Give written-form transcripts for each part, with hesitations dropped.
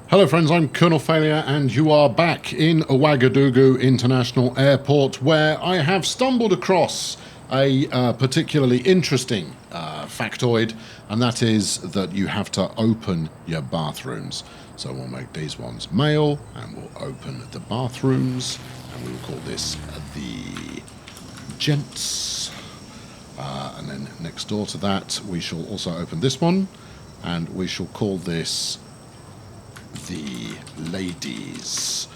Hello friends, I'm Colonel Failure and you are back in Ouagadougou International Airport, where I have stumbled across a particularly interesting factoid, and that is that you have to open your bathrooms. So we'll make these ones male and we'll open the bathrooms, and we will call this the gents. And then next door to that we shall also open this one, and we shall call this the ladies,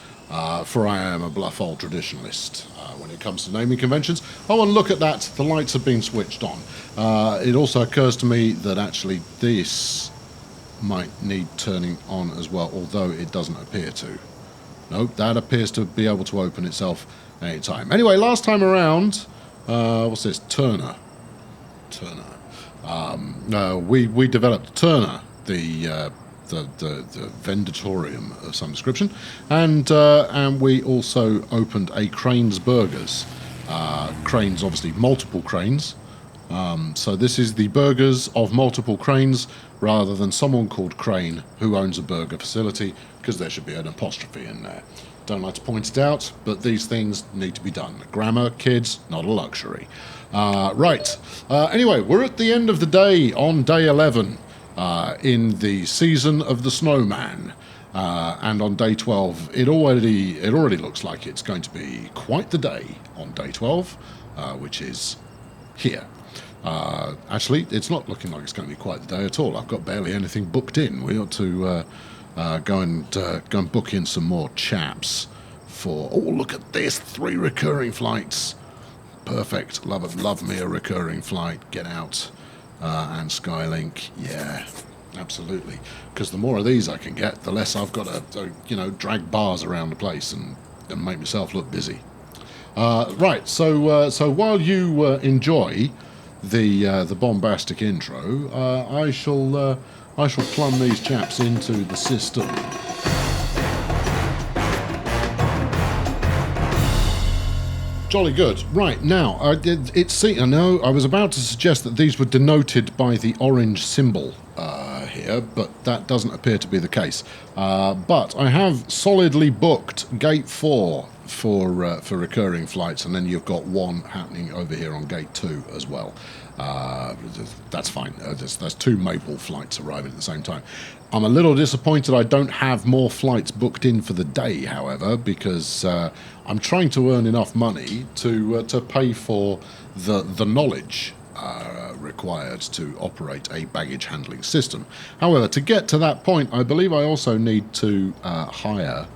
for I am a bluff old traditionalist when it comes to naming conventions. Oh, and look at that, the lights have been switched on. It also occurs to me that actually this might need turning on as well, although it doesn't appear to. Nope, that appears to be able to open itself any time. Anyway, last time around, what's this? Turner. We developed Turner, the vendatorium of some description, and we also opened a Crane's Burgers. Cranes, obviously multiple cranes. So this is the burgers of multiple cranes, rather than someone called Crane who owns a burger facility, because there should be an apostrophe in there. Don't like to point it out, but these things need to be done. Grammar, kids, not a luxury. Right. Anyway, we're at the end of the day on day 11. In the season of the snowman, and on day 12 it already looks like it's going to be quite the day on day 12, which is here. Actually, it's not looking like it's going to be quite the day at all. I've got barely anything booked in. We ought to go and book in some more chaps for... Oh, look at this, 3 recurring flights. Perfect. Love me a recurring flight. Get out. And Skylink, yeah, absolutely. Because the more of these I can get, the less I've got to, drag bars around the place and make myself look busy. Right. So while you enjoy the bombastic intro, I shall plumb these chaps into the system. Jolly good. Right, now, I know I was about to suggest that these were denoted by the orange symbol here, but that doesn't appear to be the case. But I have solidly booked Gate 4 for recurring flights, and then you've got one happening over here on Gate 2 as well. That's fine. There's 2 Maple flights arriving at the same time. I'm a little disappointed I don't have more flights booked in for the day, however, because I'm trying to earn enough money to pay for the knowledge required to operate a baggage handling system. However, to get to that point, I believe I also need to hire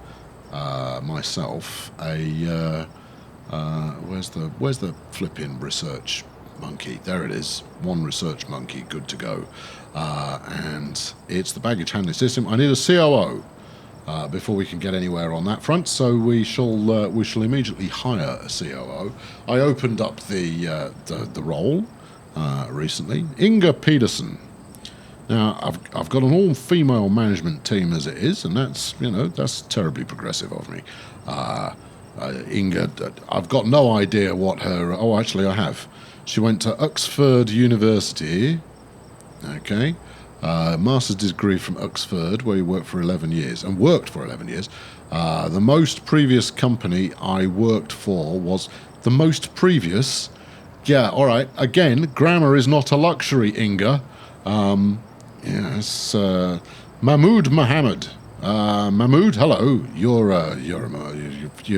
myself a where's the flipping research monkey? There it is. 1 research monkey, good to go. And it's the baggage handling system. I need a COO before we can get anywhere on that front, so we shall immediately hire a COO. I opened up the role recently. Inga Peterson. Now I've got an all-female management team as it is, and that's terribly progressive of me. Inga, I've got no idea what her... Oh, actually I have. She went to Oxford University. Okay. Master's degree from Oxford, where he worked for 11 years. The most previous company I worked for was the most previous... Yeah, all right. Again, grammar is not a luxury, Inga. Yes. Mahmoud Mohammed. Mahmoud, hello. You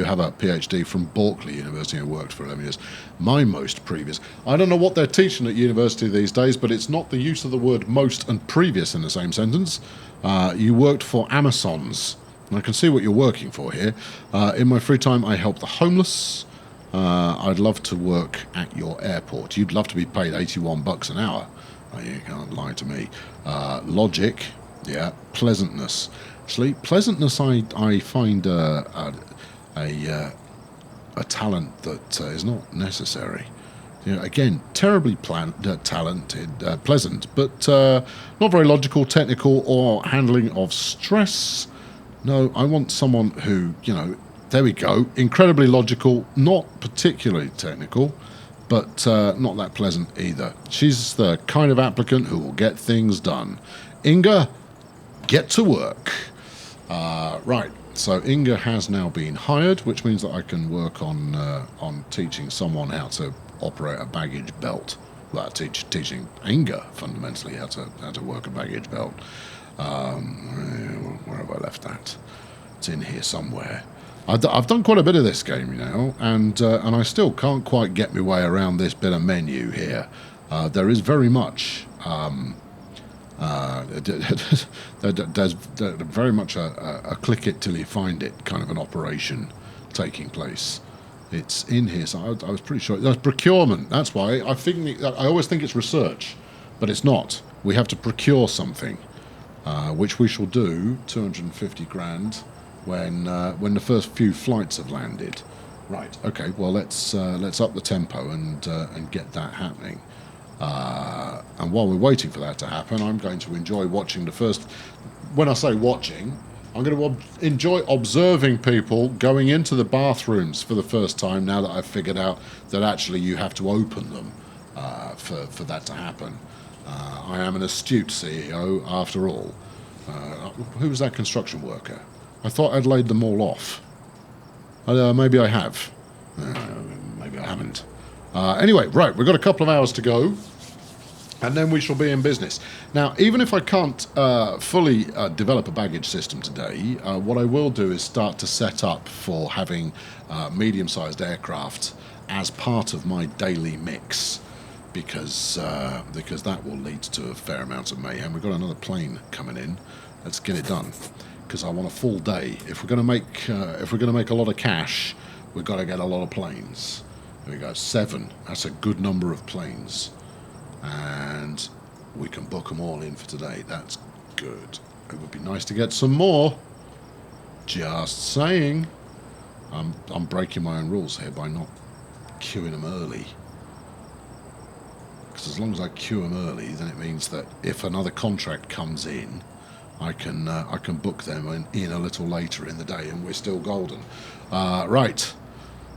have a PhD from Berkeley University and worked for 11 years. My most previous. I don't know what they're teaching at university these days, but it's not the use of the word most and previous in the same sentence. You worked for Amazons. And I can see what you're working for here. In my free time, I help the homeless. I'd love to work at your airport. You'd love to be paid $81 an hour. Oh, you can't lie to me. Logic, yeah. Pleasantness. Actually, pleasantness I find a talent that is not necessary. Again, terribly talented, pleasant, but not very logical, technical, or handling of stress. No, I want someone who, there we go, incredibly logical, not particularly technical, but not that pleasant either. She's the kind of applicant who will get things done. Inga, get to work. Right. So Inga has now been hired, which means that I can work on teaching someone how to operate a baggage belt. Well, teaching Inga fundamentally how to work a baggage belt. Where have I left that? It's in here somewhere. I've done quite a bit of this game, you know, and I still can't quite get my way around this bit of menu here. There is very much there's very much a click it till you find it kind of an operation taking place. It's in here, so I was pretty sure that's procurement. That's why I always think it's research, but it's not. We have to procure something, which we shall do 250 grand when the first few flights have landed. Right. Okay. Well, let's up the tempo and get that happening. And while we're waiting for that to happen, I'm going to enjoy watching the first... When I say watching, I'm going to enjoy observing people going into the bathrooms for the first time now that I've figured out that actually you have to open them for that to happen. I am an astute CEO, after all. Who was that construction worker? I thought I'd laid them all off. Maybe I have. Maybe I haven't. Anyway, right, we've got a couple of hours to go, and then we shall be in business. Now, even if I can't fully develop a baggage system today, what I will do is start to set up for having medium-sized aircraft as part of my daily mix, because that will lead to a fair amount of mayhem. We've got another plane coming in. Let's get it done, because I want a full day. If we're going to make a lot of cash, we've got to get a lot of planes. There we go, 7. That's a good number of planes. And we can book them all in for today. That's good. It would be nice to get some more. Just saying. I'm breaking my own rules here by not queuing them early. Because as long as I queue them early, then it means that if another contract comes in, I can book them in a little later in the day, and we're still golden. Right.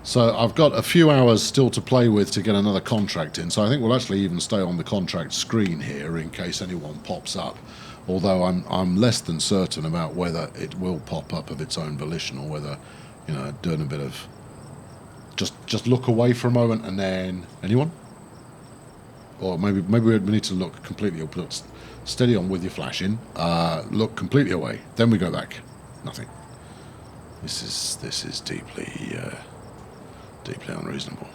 So I've got a few hours still to play with to get another contract in, so I think we'll actually even stay on the contract screen here in case anyone pops up, although I'm less than certain about whether it will pop up of its own volition, or whether, you know, doing a bit of just look away for a moment and then... Anyone? Or maybe we need to look completely... Put steady on with your flashing, look completely away, then we go back. Nothing. This is deeply unreasonable.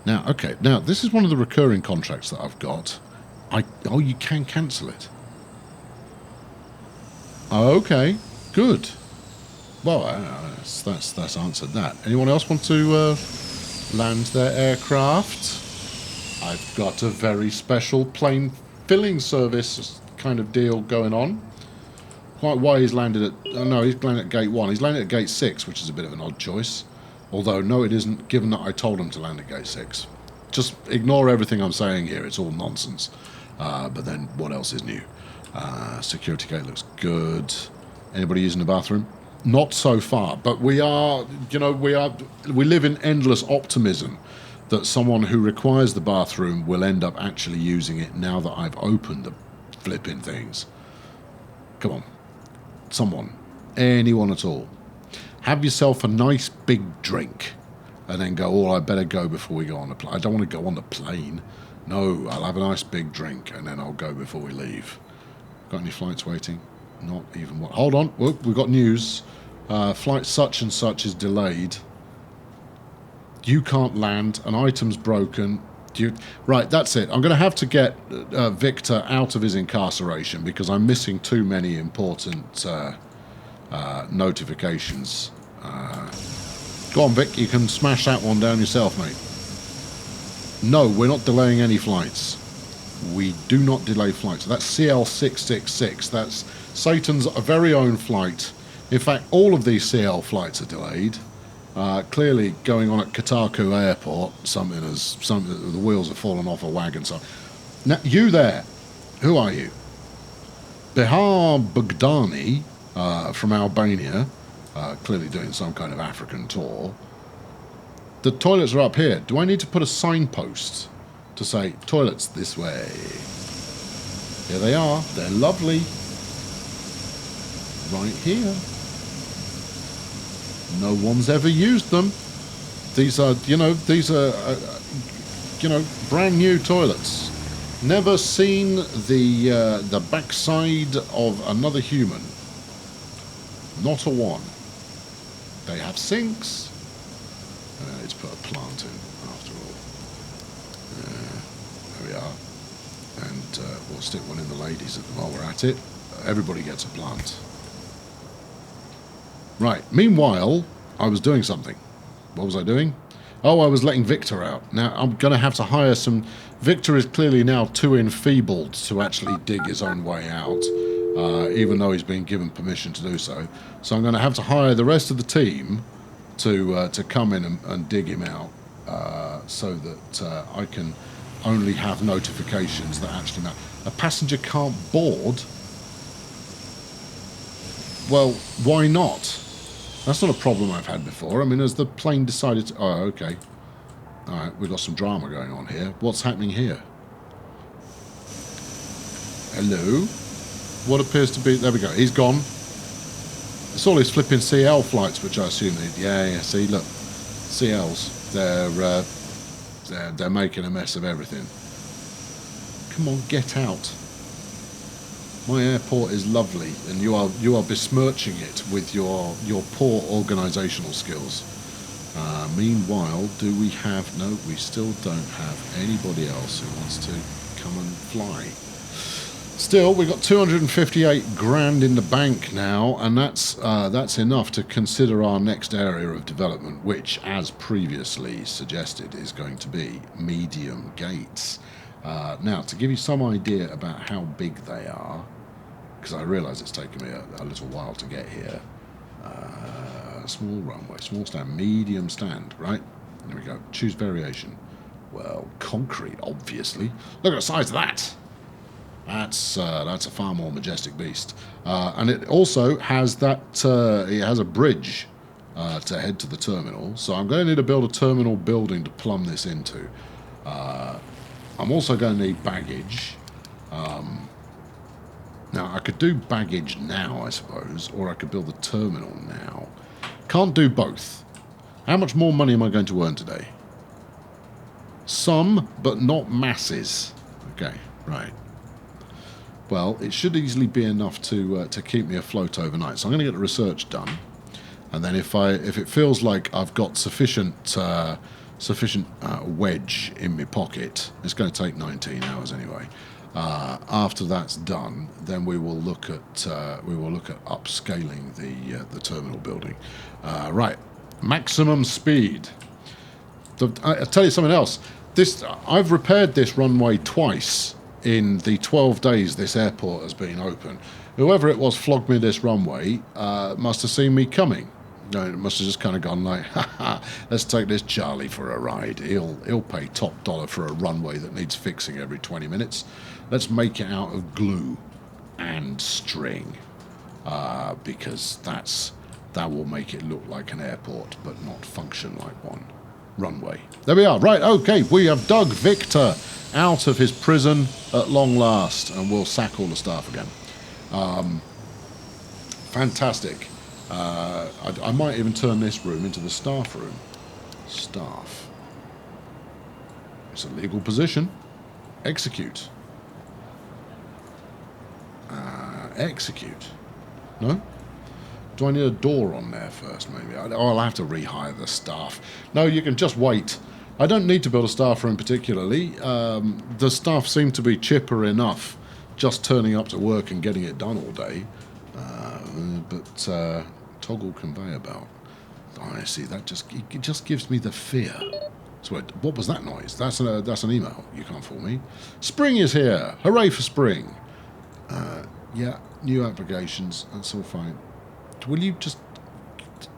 Now, okay, now this is one of the recurring contracts that I've got. Oh, you can cancel it. Okay, good. Well, that's answered that. Anyone else want to land their aircraft? I've got a very special plane filling service kind of deal going on. Quite why he's landed at... Oh, no, he's landed at gate 1. He's landed at gate 6, which is a bit of an odd choice. Although, no, it isn't, given that I told him to land at gate 6. Just ignore everything I'm saying here. It's all nonsense. But then, what else is new? Security gate looks good. Anybody using the bathroom? Not so far. But we are, you know, we live in endless optimism that someone who requires the bathroom will end up actually using it now that I've opened the flipping things. Come on. Someone. Anyone at all. Have yourself a nice big drink and then go, oh, I better go before we go on the plane. I don't want to go on the plane. No, I'll have a nice big drink and then I'll go before we leave. Got any flights waiting? Not even one. Hold on. Whoop, we've got news. Flight such and such is delayed. You can't land. An item's broken. Right, that's it. I'm going to have to get Victor out of his incarceration because I'm missing too many important notifications. Go on, Vic. You can smash that one down yourself, mate. No, we're not delaying any flights. We do not delay flights. That's CL666. That's Satan's very own flight. In fact, all of these CL flights are delayed. Clearly, going on at Kotaku Airport, the wheels have fallen off a wagon. So, now you there, who are you? Behar Bogdani from Albania, clearly doing some kind of African tour. The toilets are up here. Do I need to put a signpost to say toilets this way? Here they are. They're lovely. Right here. No one's ever used them. These are, brand new toilets. Never seen the backside of another human. Not a one. They have sinks. Let's put a plant in after all. There we are. And we'll stick one in the ladies while we're at it. Everybody gets a plant. Right. Meanwhile, I was doing something. What was I doing? Oh, I was letting Victor out. Now, I'm going to have to hire some... Victor is clearly now too enfeebled to actually dig his own way out, even though he's been given permission to do so. So I'm going to have to hire the rest of the team to come in and dig him out, so that I can only have notifications that actually matter. A passenger can't board? Well, why not? That's not a problem I've had before. I mean, as the plane decided to... Oh, okay. Alright, we've got some drama going on here. What's happening here? Hello? What appears to be... There we go. He's gone. It's all his flipping CL flights, which I assume... Yeah, see, look. CLs. They're making a mess of everything. Come on, get out. My airport is lovely, and you are besmirching it with your poor organisational skills. Meanwhile, do we have... No, we still don't have anybody else who wants to come and fly. Still, we've got 258 grand in the bank now, and that's enough to consider our next area of development, which, as previously suggested, is going to be medium gates. Now, to give you some idea about how big they are, because I realise it's taken me a little while to get here. Small runway, small stand, medium stand, right? There we go. Choose variation. Well, concrete, obviously. Look at the size of that. That's a far more majestic beast. And it also has that. It has a bridge to head to the terminal. So I'm going to need to build a terminal building to plumb this into. I'm also going to need baggage. Now, I could do baggage now, I suppose, or I could build the terminal now. Can't do both. How much more money am I going to earn today? Some, but not masses. Okay, right. Well, it should easily be enough to keep me afloat overnight. So I'm going to get the research done, and then if it feels like I've got sufficient wedge in my pocket, it's going to take 19 hours anyway. After that's done, then we will look at upscaling the terminal building. Right, maximum speed. I'll tell you something else. I've repaired this runway twice in the 12 days this airport has been open. Whoever it was flogged me this runway must have seen me coming. No, it must have just kind of gone like, ha, let's take this Charlie for a ride. He'll pay top dollar for a runway that needs fixing every 20 minutes. Let's make it out of glue and string, because that will make it look like an airport but not function like one. Runway. There we are. Right, okay, we have dug Victor out of his prison at long last, and we'll sack all the staff again. Fantastic. I might even turn this room into the staff room. Staff. It's a legal position. Execute. Execute. No? Do I need a door on there first, maybe? I'll have to rehire the staff. No, you can just wait. I don't need to build a staff room particularly. The staff seem to be chipper enough just turning up to work and getting it done all day. But toggle conveyor belt. Oh, I see. It just gives me the fear. So what was that noise? That's an email. You can't fool me. Spring is here. Hooray for spring. Yeah, new applications. That's all fine. Will you just...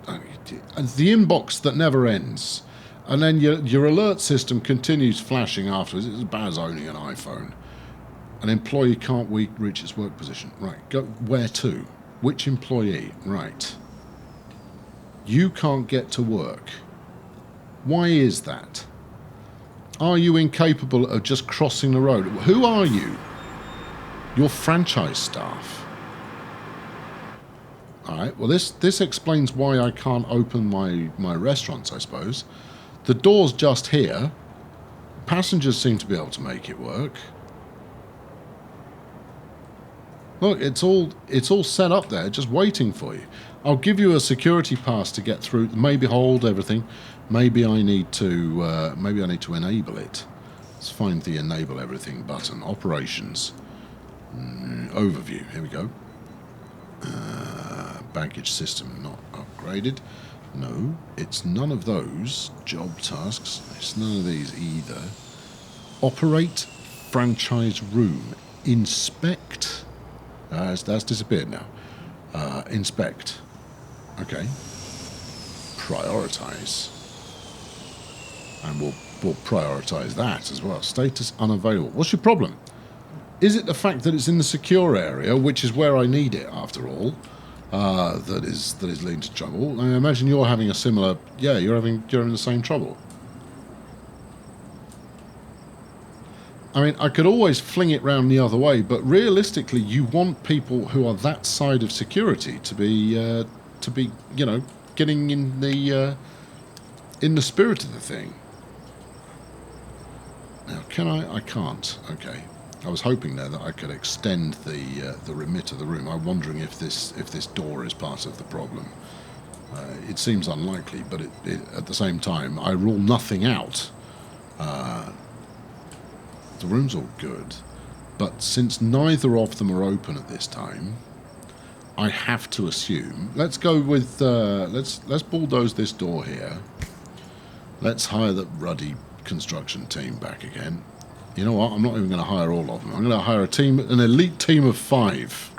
the inbox that never ends. And then your alert system continues flashing afterwards. It's as bad as owning an iPhone. An employee can't reach its work position. Right, go where to? Which employee? Right. You can't get to work. Why is that? Are you incapable of just crossing the road? Who are you? Your franchise staff. All right. Well, this explains why I can't open my restaurants, I suppose. The door's just here. Passengers seem to be able to make it work. Look, it's all set up there, just waiting for you. I'll give you a security pass to get through. Maybe hold everything. Maybe I need to enable it. Let's find the enable everything button. Operations. Overview. Here we go. Baggage system not upgraded. No, it's none of those. Job tasks. It's none of these either. Operate franchise room. Inspect. That's disappeared now. Inspect. Okay. Prioritize. And we'll prioritize that as well. Status unavailable. What's your problem? Is it the fact that it's in the secure area, which is where I need it after all, that is leading to trouble? I imagine you're having a similar. Yeah, you're having the same trouble. I mean, I could always fling it round the other way, but realistically, you want people who are that side of security to be, you know, getting in the spirit of the thing. Now, can I? I can't. Okay. I was hoping there that I could extend the remit of the room. I'm wondering if this door is part of the problem. It seems unlikely, but at the same time, I rule nothing out. The room's all good, but since neither of them are open at this time, I have to assume. Let's go with let's bulldoze this door here. Let's hire the ruddy construction team back again. You know what? I'm not even going to hire all of them. I'm going to hire an elite team of 5.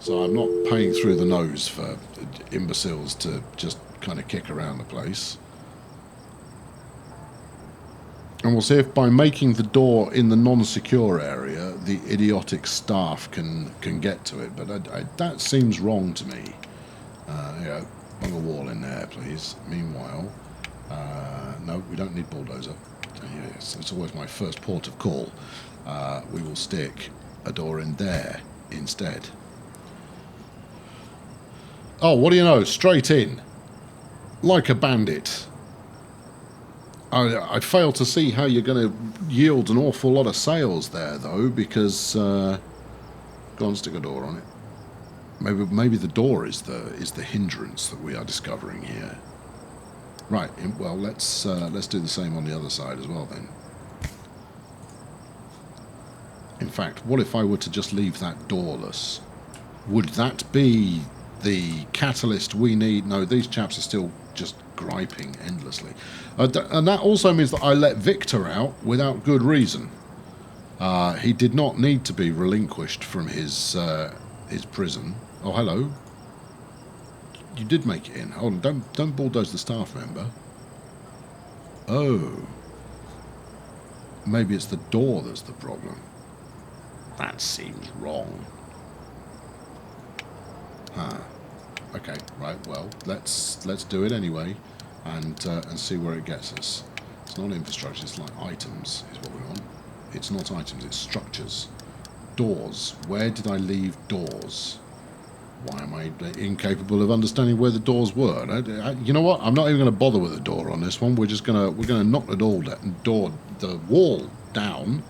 So I'm not paying through the nose for imbeciles to just kind of kick around the place. And we'll see if by making the door in the non-secure area, the idiotic staff can get to it. But that seems wrong to me. Yeah, bung a wall in there, please. Meanwhile, no, we don't need bulldozer. Yes, it's always my first port of call. We will stick a door in there instead. Oh, what do you know? Straight in. Like a bandit. I fail to see how you're going to yield an awful lot of sales there, though, because... go on, stick a door on it. Maybe the door is the hindrance that we are discovering here. Right, well, let's do the same on the other side as well, then. In fact, what if I were to just leave that doorless? Would that be the catalyst we need? No, these chaps are still just griping endlessly. And that also means that I let Victor out without good reason. He did not need to be relinquished from his prison. Oh, hello. You did make it in. Hold on, don't bulldoze the staff member. Oh. Maybe it's the door that's the problem. That seems wrong. Okay, right, well, let's do it anyway and see where it gets us. It's not infrastructure, it's like items is what we want. It's not items, it's structures. Doors. Where did I leave doors? Why am I incapable of understanding where the doors were? You know what? I'm not even going to bother with the door on this one. We're going to knock the wall down.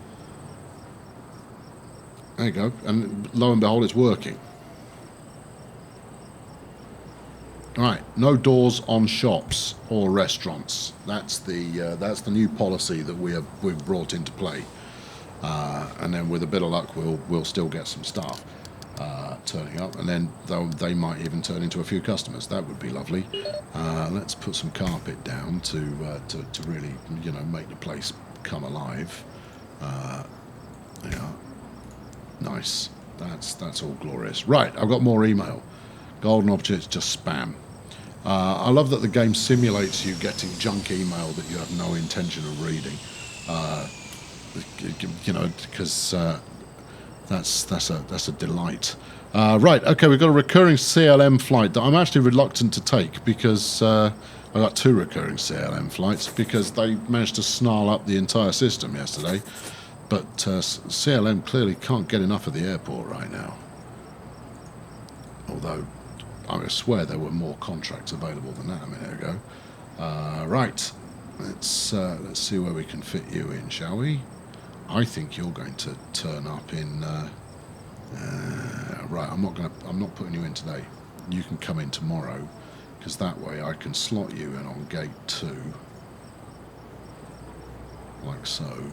There you go. And lo and behold, it's working. All right. No doors on shops or restaurants. That's the new policy that we've brought into play. And then with a bit of luck, we'll still get some staff turning up, and then they might even turn into a few customers. That would be lovely. Let's put some carpet down to really, you know, make the place come alive. Yeah, nice. That's all glorious. Right, I've got more email. Golden opportunity, just spam. I love that the game simulates you getting junk email that you have no intention of reading. You know, because that's a delight. Right, okay, we've got a recurring CLM flight that I'm actually reluctant to take because I got 2 recurring CLM flights because they managed to snarl up the entire system yesterday. But CLM clearly can't get enough of the airport right now. Although, I swear there were more contracts available than that a minute ago. Right, let's see where we can fit you in, shall we? I think you're going to turn up in. Right, I'm not putting you in today. You can come in tomorrow, because that way I can slot you in on gate 2, like so,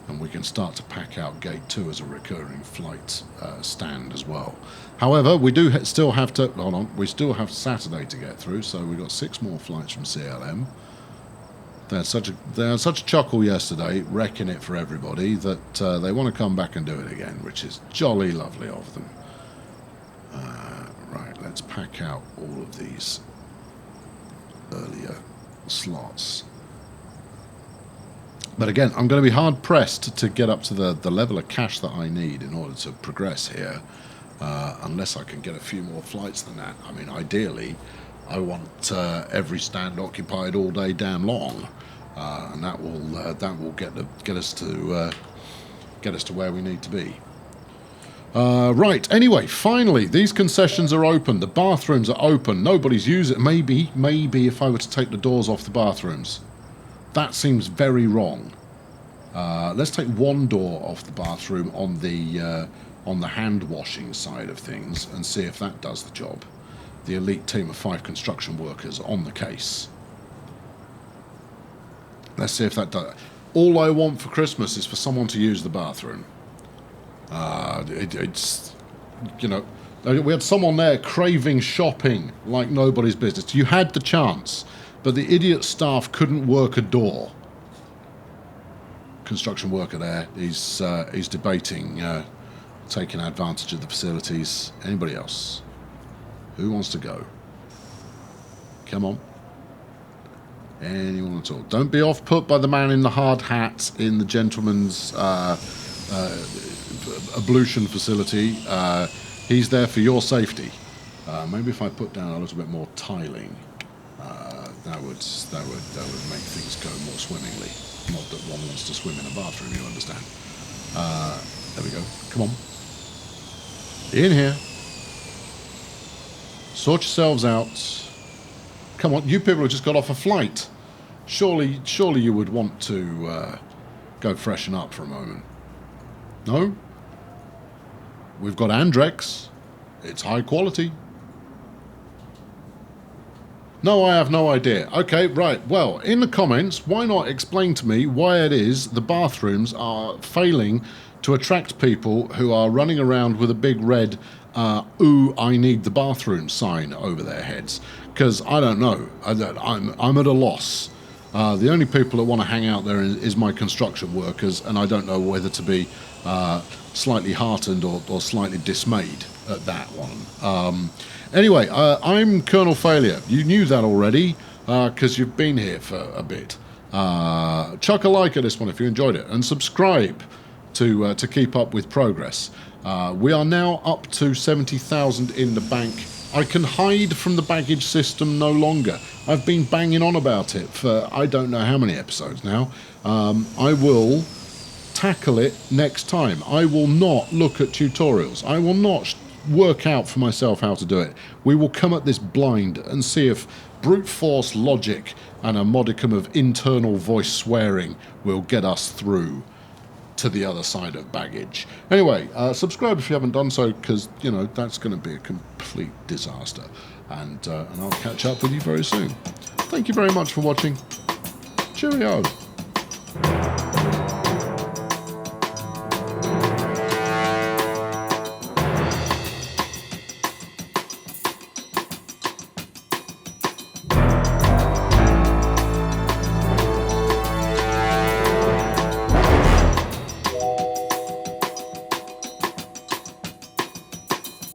and we can start to pack out gate 2 as a recurring flight stand as well. However, we do still have to hold on. We still have Saturday to get through, so we've got 6 more flights from CLM. They had such a chuckle yesterday, wrecking it for everybody, that they want to come back and do it again, which is jolly lovely of them. Right, let's pack out all of these earlier slots. But again, I'm going to be hard-pressed to get up to the level of cash that I need in order to progress here, unless I can get a few more flights than that. I mean, ideally, I want every stand occupied all day damn long, and that will get us to where we need to be. Right. Anyway, finally, these concessions are open. The bathrooms are open. Nobody's used it. Maybe if I were to take the doors off the bathrooms, that seems very wrong. Let's take one door off the bathroom on the hand washing side of things and see if that does the job. The elite team of 5 construction workers on the case. Let's see if that does. All I want for Christmas is for someone to use the bathroom. It's, you know, we had someone there craving shopping like nobody's business. You had the chance, but the idiot staff couldn't work a door. Construction worker there, he's debating taking advantage of the facilities. Anybody else? Who wants to go? Come on. Anyone at all? Don't be off-put by the man in the hard hat in the gentleman's ablution facility. He's there for your safety. Maybe if I put down a little bit more tiling, that would make things go more swimmingly. Not that one wants to swim in a bathroom, you understand. There we go. Come on. In here. Sort yourselves out. Come on, you people have just got off a flight. Surely you would want to go freshen up for a moment. No? We've got Andrex. It's high quality. No, I have no idea. Okay, right. Well, in the comments, why not explain to me why it is the bathrooms are failing to attract people who are running around with a big red ooh, I need the bathroom sign over their heads. Because I don't know. I'm at a loss. The only people that want to hang out there is my construction workers, and I don't know whether to be slightly heartened or slightly dismayed at that one. Anyway, I'm Colonel Failure. You knew that already, because you've been here for a bit. Chuck a like at this one if you enjoyed it, and subscribe to keep up with progress. We are now up to 70,000 in the bank. I can hide from the baggage system no longer. I've been banging on about it for I don't know how many episodes now. I will tackle it next time. I will not look at tutorials. I will not work out for myself how to do it. We will come at this blind and see if brute force logic and a modicum of internal voice swearing will get us through to the other side of baggage. Anyway, subscribe if you haven't done so, because, you know, that's going to be a complete disaster. And I'll catch up with you very soon. Thank you very much for watching. Cheerio.